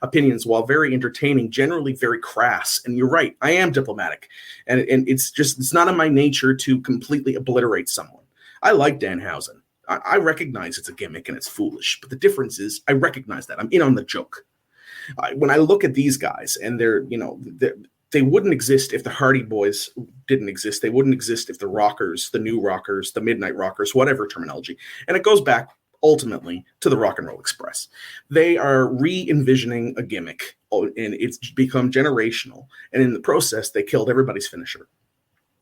opinions, while very entertaining, generally very crass. And you're right, I am diplomatic. And it's not in my nature to completely obliterate someone. I like Danhausen. I recognize it's a gimmick and it's foolish. But the difference is I recognize that. I'm in on the joke. When I look at these guys and they wouldn't exist if the Hardy Boys didn't exist. They wouldn't exist if the Rockers, the New Rockers, the Midnight Rockers, whatever terminology. And it goes back ultimately to the Rock and Roll Express. They are re-envisioning a gimmick, and it's become generational. And in the process, they killed everybody's finisher.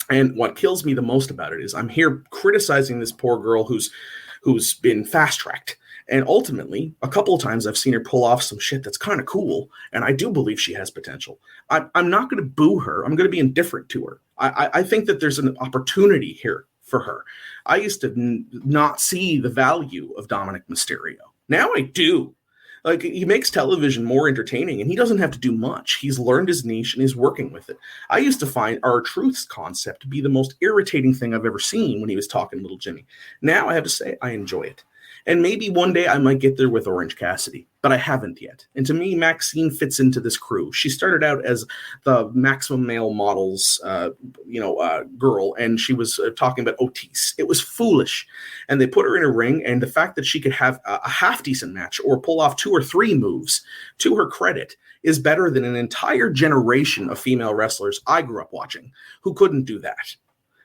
And what kills me the most about it is I'm here criticizing this poor girl who's been fast-tracked. And ultimately, a couple of times I've seen her pull off some shit that's kind of cool, and I do believe she has potential. I'm not going to boo her. I'm going to be indifferent to her. I think that there's an opportunity here for her. I used to not see the value of Dominic Mysterio. Now I do. Like, he makes television more entertaining, and he doesn't have to do much. He's learned his niche, and he's working with it. I used to find our Truths concept to be the most irritating thing I've ever seen when he was talking Little Jimmy. Now I have to say I enjoy it. And maybe one day I might get there with Orange Cassidy, but I haven't yet. And to me, Maxine fits into this crew. She started out as the Maximum Male Models, girl, and she was talking about Otis. It was foolish. And they put her in a ring, and the fact that she could have a half-decent match or pull off 2 or 3 moves, to her credit, is better than an entire generation of female wrestlers I grew up watching who couldn't do that.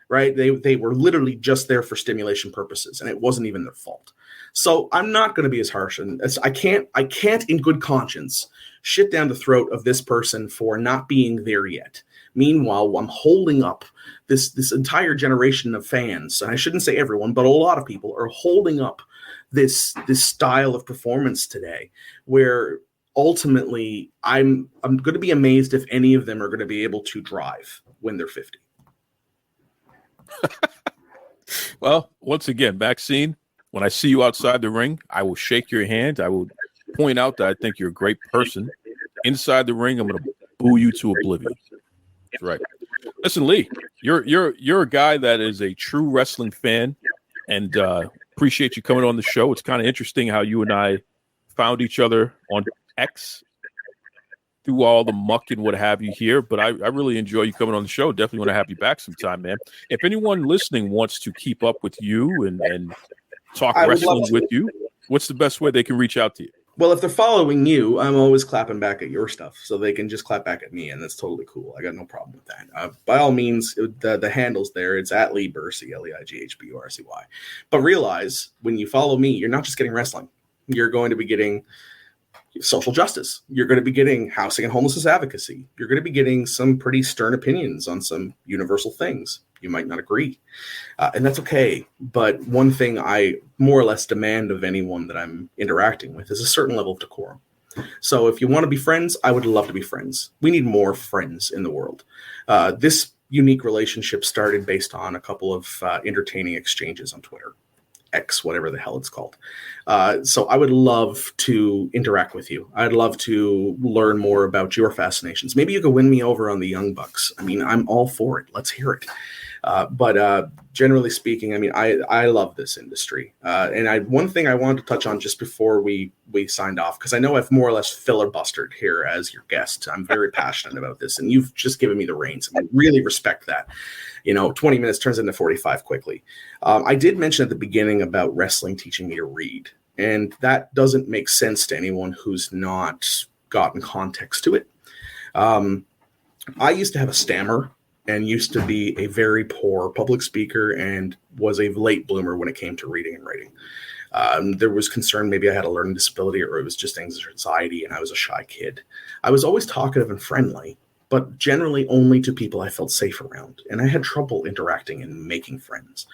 Right? They were literally just there for stimulation purposes, and it wasn't even their fault. So I'm not going to be as harsh, and I can't in good conscience shit down the throat of this person for not being there yet. Meanwhile, I'm holding up this entire generation of fans, and I shouldn't say everyone, but a lot of people are holding up this style of performance today, where ultimately I'm going to be amazed if any of them are going to be able to drive when they're 50. Well, once again, Maxine, when I see you outside the ring, I will shake your hand. I will point out that I think you're a great person. Inside the ring, I'm going to boo you to oblivion. That's right. Listen, Leigh, you're a guy that is a true wrestling fan, and appreciate you coming on the show. It's kind of interesting how you and I found each other on X through all the muck and what have you here, but I really enjoy you coming on the show. Definitely want to have you back sometime, man. If anyone listening wants to keep up with you and talk wrestling with you, what's the best way they can reach out to you? Well, if they're following you, I'm always clapping back at your stuff, so they can just clap back at me, and that's totally cool. I got no problem with that. By all means, the handle's there. It's at Leigh Bursey, Leigh-Bursey. But realize, when you follow me, you're not just getting wrestling. You're going to be getting social justice. You're going to be getting housing and homelessness advocacy. You're going to be getting some pretty stern opinions on some universal things. You might not agree, and that's okay. But one thing I more or less demand of anyone that I'm interacting with is a certain level of decorum. So if you want to be friends, I would love to be friends. We need more friends in the world. This unique relationship started based on a couple of entertaining exchanges on Twitter. X, whatever the hell it's called. So I would love to interact with you. I'd love to learn more about your fascinations. Maybe you could win me over on the Young Bucks. I mean, I'm all for it. Let's hear it. But generally speaking, I mean, I love this industry. And one thing I wanted to touch on just before we signed off, because I know I've more or less filibustered here as your guest. I'm very passionate about this, and you've just given me the reins. I really respect that. 20 minutes turns into 45 quickly. I did mention at the beginning about wrestling teaching me to read, and that doesn't make sense to anyone who's not gotten context to it. I used to have a stammer and used to be a very poor public speaker and was a late bloomer when it came to reading and writing. There was concern maybe I had a learning disability, or it was just anxiety, and I was a shy kid. I was always talkative and friendly, but generally only to people I felt safe around. And I had trouble interacting and making friends.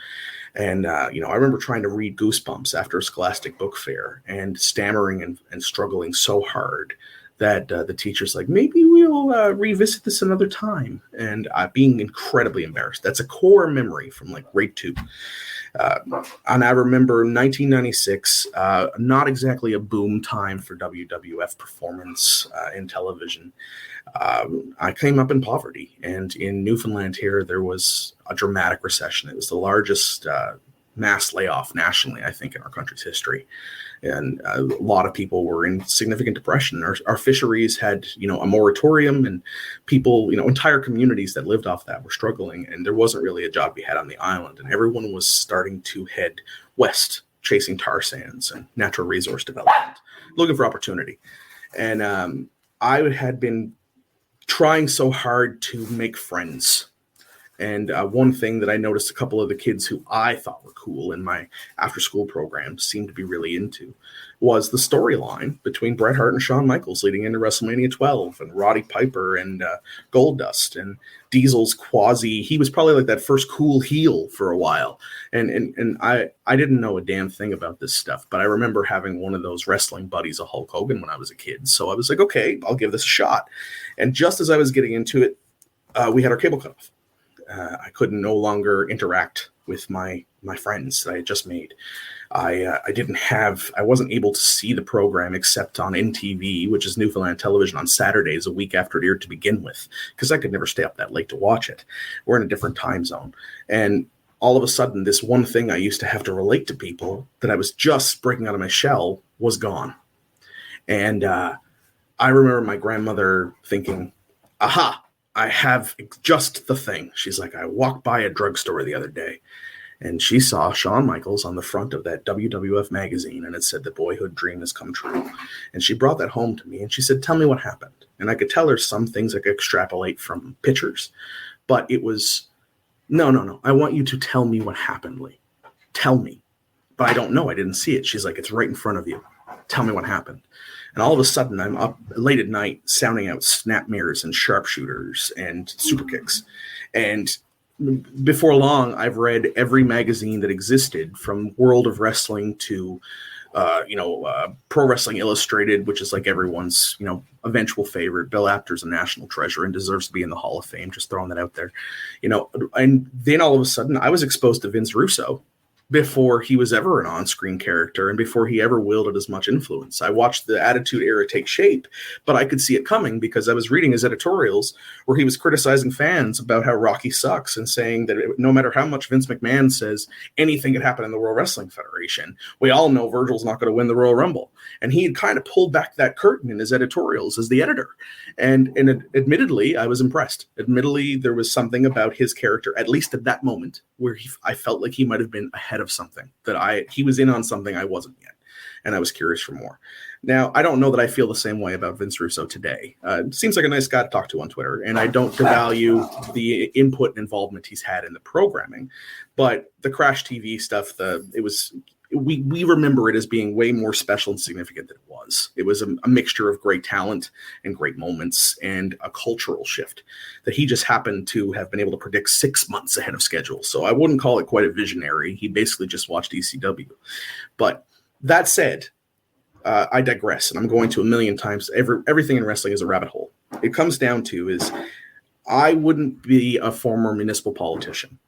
And, I remember trying to read Goosebumps after a Scholastic Book Fair and stammering and struggling so hard that the teacher's like, maybe we'll revisit this another time. And being incredibly embarrassed. That's a core memory from grade 2. And I remember 1996, not exactly a boom time for WWF performance in television. I came up in poverty, and in Newfoundland here, there was a dramatic recession. It was the largest mass layoff nationally, I think, in our country's history. And a lot of people were in significant depression. Our fisheries had, a moratorium, and people, entire communities that lived off that were struggling, and there wasn't really a job we had on the island, and everyone was starting to head west, chasing tar sands and natural resource development, looking for opportunity. And I had been trying so hard to make friends. And one thing that I noticed a couple of the kids who I thought were cool in my after-school program seemed to be really into was the storyline between Bret Hart and Shawn Michaels leading into WrestleMania 12, and Roddy Piper and Goldust, and Diesel's he was probably that first cool heel for a while. And I didn't know a damn thing about this stuff, but I remember having one of those wrestling buddies of Hulk Hogan when I was a kid. So I was like, okay, I'll give this a shot. And just as I was getting into it, we had our cable cut off. I couldn't no longer interact with my friends that I had just made. I wasn't able to see the program except on NTV, which is Newfoundland Television, on Saturdays a week after it aired to begin with, because I could never stay up that late to watch it. We're in a different time zone. And all of a sudden, this one thing I used to have to relate to people that I was just breaking out of my shell was gone. And I remember my grandmother thinking, aha, I have just the thing. She's like, I walked by a drugstore the other day, and she saw Shawn Michaels on the front of that WWF magazine, and it said, the boyhood dream has come true. And she brought that home to me, and she said, tell me what happened. And I could tell her some things I could extrapolate from pictures, but it was, no, I want you to tell me what happened, Leigh. Tell me. But I don't know. I didn't see it. She's like, it's right in front of you. Tell me what happened. And all of a sudden, I'm up late at night sounding out snap mirrors and sharpshooters and super kicks. And before long, I've read every magazine that existed, from World of Wrestling to, Pro Wrestling Illustrated, which is like everyone's, eventual favorite. Bill Apter's a national treasure and deserves to be in the Hall of Fame. Just throwing that out there, And then all of a sudden, I was exposed to Vince Russo before he was ever an on-screen character and before he ever wielded as much influence. I watched the Attitude Era take shape, but I could see it coming because I was reading his editorials where he was criticizing fans about how Rocky sucks and saying that no matter how much Vince McMahon says anything could happen in the World Wrestling Federation, we all know Virgil's not going to win the Royal Rumble. And he had kind of pulled back that curtain in his editorials as the editor. And admittedly, I was impressed. Admittedly, there was something about his character, at least at that moment, where I felt like he might have been ahead of something, that he was in on something I wasn't yet, and I was curious for more. Now, I don't know that I feel the same way about Vince Russo today. Seems like a nice guy to talk to on Twitter, and I don't devalue the input and involvement he's had in the programming, but the Crash TV stuff, we remember it as being way more special and significant than it was. It was a mixture of great talent and great moments and a cultural shift that he just happened to have been able to predict 6 months ahead of schedule. So I wouldn't call it quite a visionary. He basically just watched ECW. But that said, I digress, and I'm going to a million times. Everything in wrestling is a rabbit hole. It comes down to is I wouldn't be a former municipal politician.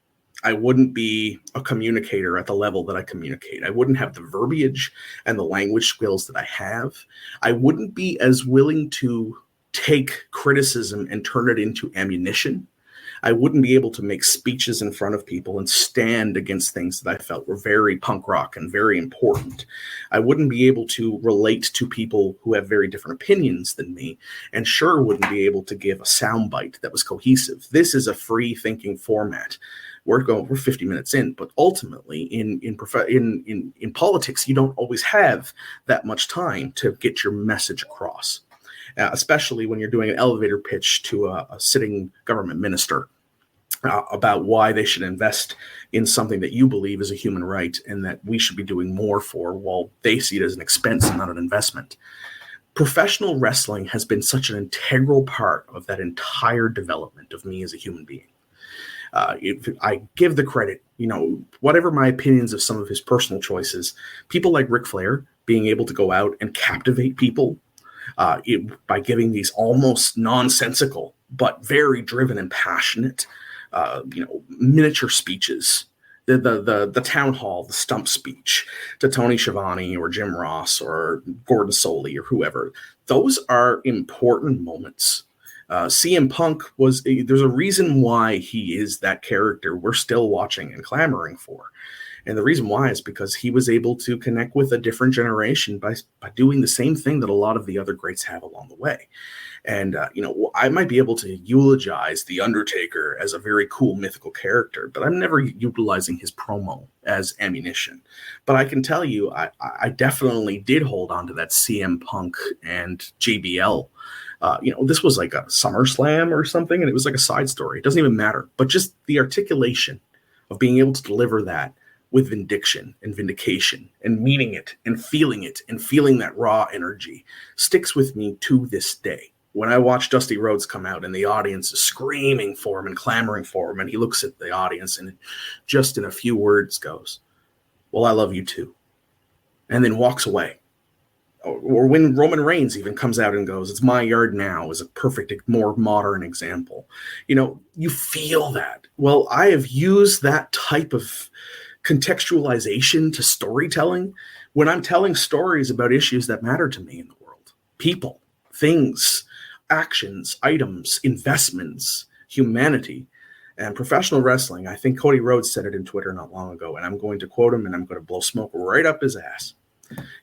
I wouldn't be a communicator at the level that I communicate. I wouldn't have the verbiage and the language skills that I have. I wouldn't be as willing to take criticism and turn it into ammunition. I wouldn't be able to make speeches in front of people and stand against things that I felt were very punk rock and very important. I wouldn't be able to relate to people who have very different opinions than me, and sure wouldn't be able to give a soundbite that was cohesive. This is a free thinking format. We're 50 minutes in, but ultimately in politics, you don't always have that much time to get your message across, especially when you're doing an elevator pitch to a sitting government minister about why they should invest in something that you believe is a human right and that we should be doing more for, while they see it as an expense and not an investment. Professional wrestling has been such an integral part of that entire development of me as a human being. If I give the credit, whatever my opinions of some of his personal choices, people like Ric Flair being able to go out and captivate people by giving these almost nonsensical but very driven and passionate, miniature speeches. The town hall, the stump speech to Tony Schiavone or Jim Ross or Gordon Soley or whoever. Those are important moments. CM Punk there's a reason why he is that character we're still watching and clamoring for. And the reason why is because he was able to connect with a different generation by doing the same thing that a lot of the other greats have along the way. And, I might be able to eulogize The Undertaker as a very cool mythical character, but I'm never utilizing his promo as ammunition. But I can tell you, I definitely did hold on to that CM Punk and JBL. This was like a SummerSlam or something, and it was like a side story. It doesn't even matter. But just the articulation of being able to deliver that with vindication and vindication and meaning it and feeling that raw energy sticks with me to this day. When I watch Dusty Rhodes come out and the audience is screaming for him and clamoring for him, and he looks at the audience and just in a few words goes, "Well, I love you too," and then walks away. Or when Roman Reigns even comes out and goes, "It's my yard now," is a perfect, more modern example. You feel that. Well, I have used that type of contextualization to storytelling when I'm telling stories about issues that matter to me in the world. People, things, actions, items, investments, humanity. And professional wrestling, I think Cody Rhodes said it in Twitter not long ago, and I'm going to quote him, and I'm going to blow smoke right up his ass.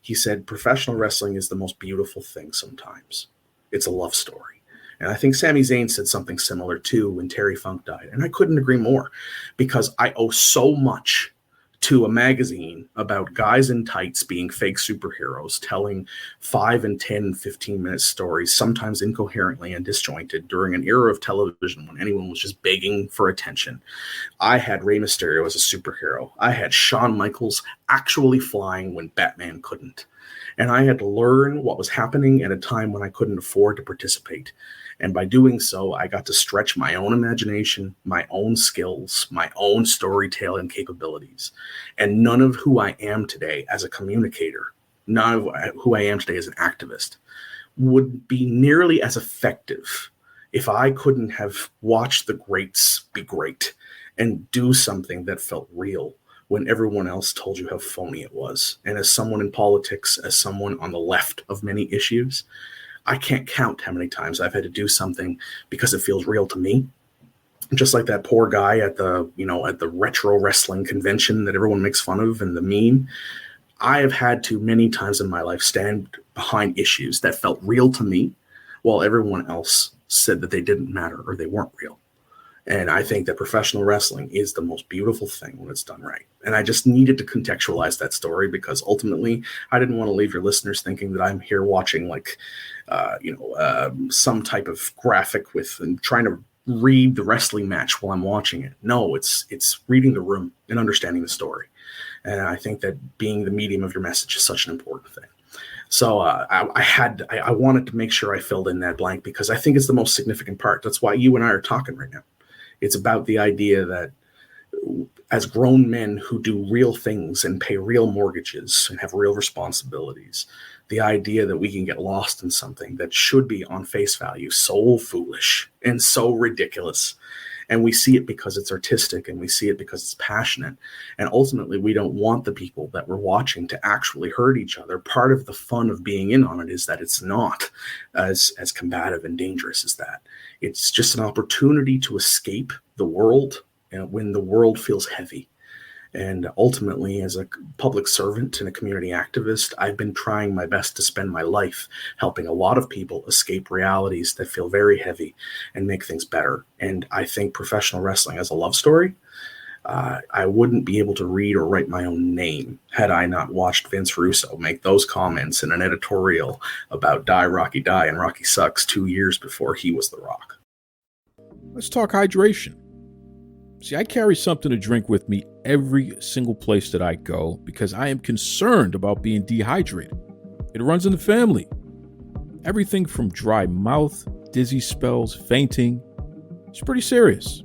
He said, professional wrestling is the most beautiful thing sometimes. It's a love story. And I think Sami Zayn said something similar too when Terry Funk died. And I couldn't agree more, because I owe so much to a magazine about guys in tights being fake superheroes, telling 5 and 10 and 15-minute stories, sometimes incoherently and disjointed, during an era of television when anyone was just begging for attention. I had Rey Mysterio as a superhero. I had Shawn Michaels actually flying when Batman couldn't. And I had to learn what was happening at a time when I couldn't afford to participate. And by doing so, I got to stretch my own imagination, my own skills, my own storytelling capabilities. And none of who I am today as a communicator, none of who I am today as an activist, would be nearly as effective if I couldn't have watched the greats be great and do something that felt real when everyone else told you how phony it was. And as someone in politics, as someone on the left of many issues, I can't count how many times I've had to do something because it feels real to me. Just like that poor guy at the retro wrestling convention that everyone makes fun of and the meme. I have had to many times in my life stand behind issues that felt real to me while everyone else said that they didn't matter or they weren't real. And I think that professional wrestling is the most beautiful thing when it's done right. And I just needed to contextualize that story because ultimately I didn't want to leave your listeners thinking that I'm here watching some type of graphic with and trying to read the wrestling match while I'm watching it. No, it's reading the room and understanding the story. And I think that being the medium of your message is such an important thing. So I wanted to make sure I filled in that blank because I think it's the most significant part. That's why you and I are talking right now. It's about the idea that as grown men who do real things and pay real mortgages and have real responsibilities, the idea that we can get lost in something that should be on face value so foolish and so ridiculous. And we see it because it's artistic and we see it because it's passionate. And ultimately, we don't want the people that we're watching to actually hurt each other. Part of the fun of being in on it is that it's not as combative and dangerous as that. It's just an opportunity to escape the world when the world feels heavy. And ultimately, as a public servant and a community activist, I've been trying my best to spend my life helping a lot of people escape realities that feel very heavy and make things better. And I think professional wrestling as a love story, I wouldn't be able to read or write my own name had I not watched Vince Russo make those comments in an editorial about Die Rocky Die and Rocky Sucks 2 years before he was The Rock. Let's talk hydration. See, I carry something to drink with me every single place that I go because I am concerned about being dehydrated. It runs in the family. Everything from dry mouth, dizzy spells, fainting. It's pretty serious.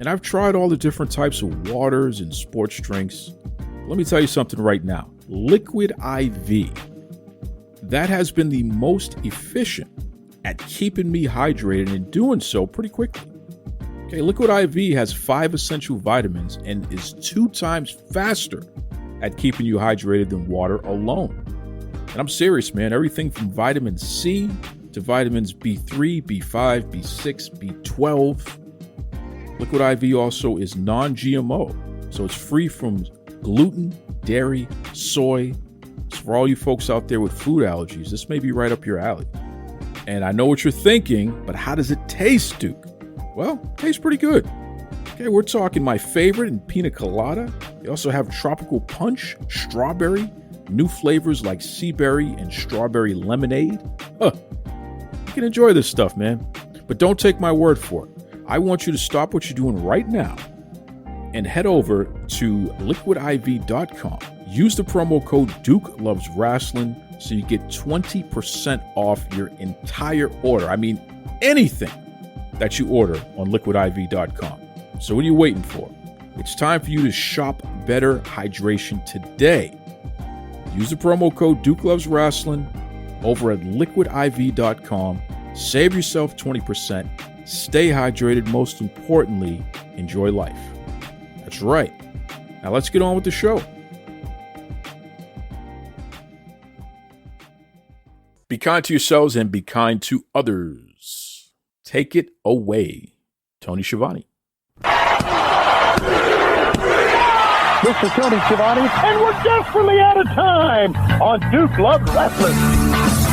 And I've tried all the different types of waters and sports drinks. Let me tell you something right now. Liquid IV. That has been the most efficient at keeping me hydrated and doing so pretty quickly. Okay, Liquid IV has 5 essential vitamins and is 2 times faster at keeping you hydrated than water alone. And I'm serious, man. Everything from vitamin C to vitamins B3, B5, B6, B12. Liquid IV also is non-GMO, so it's free from gluten, dairy, soy. So for all you folks out there with food allergies, this may be right up your alley. And I know what you're thinking, but how does it taste, Duke? Well, it tastes pretty good. Okay, we're talking my favorite in pina colada. They also have tropical punch, strawberry, new flavors like sea berry and strawberry lemonade. You can enjoy this stuff, man. But don't take my word for it. I want you to stop what you're doing right now and head over to liquidiv.com. Use the promo code Duke Loves Rasslin so you get 20% off your entire order. I mean, anything that you order on liquidiv.com. So what are you waiting for? It's time for you to shop better hydration today. Use the promo code Duke Loves Rasslin over at liquidiv.com. Save yourself 20%. Stay hydrated. Most importantly, enjoy life. That's right. Now let's get on with the show. Be kind to yourselves and be kind to others. Take it away, Tony Schiavone. This is Tony Schiavone, and we're desperately out of time on Duke Loves Wrestling.